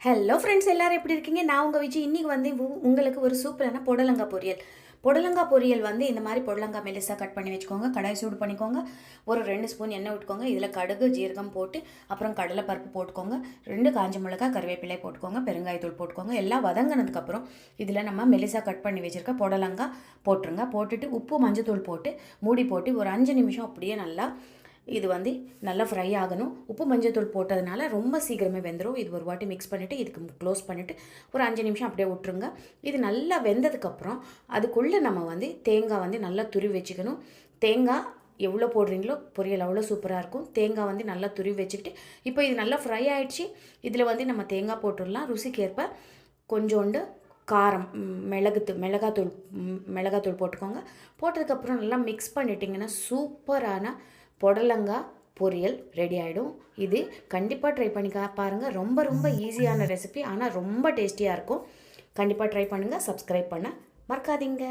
Hello friends, எல்லாரும் எப்படி இருக்கீங்க? நான் உங்கள் விஜய். இன்றைக்கி வந்து உங்களுக்கு ஒரு சூப்பரான புடலங்காய் பொரியல். புடலங்காய் பொரியல் வந்து இந்த மாதிரி புடலங்காய் மெலிசாக கட் பண்ணி வச்சுக்கோங்க. கடாய் சூடு பண்ணிக்கோங்க. ஒரு 2 ஸ்பூன் எண்ணெய் விட்டுக்கோங்க. இதில் கடுகு ஜீரகம் போட்டு அப்புறம் கடலைப்பருப்பு போட்டுக்கோங்க. 2 காஞ்ச மிளகாய் கருவேப்பிலை போட்டுக்கோங்க. பெருங்காயத்தூள் போட்டுக்கோங்க. எல்லாம் வதங்கினதுக்கப்புறம் இதில் நம்ம மெலிசாக கட் பண்ணி வச்சுருக்க புடலங்காய் போட்டுருங்க. போட்டுட்டு உப்பு மஞ்சத்தூள் போட்டு மூடி போட்டு ஒரு 5 நிமிஷம் அப்படியே நல்லா இது வந்து நல்லா ஃப்ரை ஆகணும். உப்பு மஞ்சத்தூள் போட்டதுனால ரொம்ப சீக்கிரமே வெந்துடும். இது ஒரு வாட்டி மிக்ஸ் பண்ணிவிட்டு இதுக்கு க்ளோஸ் பண்ணிவிட்டு ஒரு 5 நிமிஷம் அப்படியே விட்டுருங்க. இது நல்லா வெந்ததுக்கப்புறம் அதுக்குள்ளே நம்ம வந்து தேங்காய் வந்து நல்லா துருவி வச்சுக்கணும். தேங்காய் எவ்வளோ போடுறீங்களோ பொரியல் அவ்வளோ சூப்பராக இருக்கும். தேங்காய் வந்து நல்லா துருவி வச்சுக்கிட்டு இப்போ இது நல்லா ஃப்ரை ஆகிடுச்சு. இதில் வந்து நம்ம தேங்காய் போட்டுடலாம். ருசிக்கேற்ப கொஞ்சோண்டு காரம் மிளகாத்தூள் போட்டுக்கோங்க. போட்டதுக்கப்புறம் நல்லா மிக்ஸ் பண்ணிட்டிங்கன்னா சூப்பரான புடலங்காய் பொரியல் ரெடி ஆகிடும். இது கண்டிப்பாக ட்ரை பண்ணி பாருங்கள். ரொம்ப ரொம்ப ஈஸியான ரெசிபி, ஆனால் ரொம்ப டேஸ்டியாக இருக்கும். கண்டிப்பாக ட்ரை பண்ணுங்கள். சப்ஸ்கிரைப் பண்ண மறக்காதீங்க.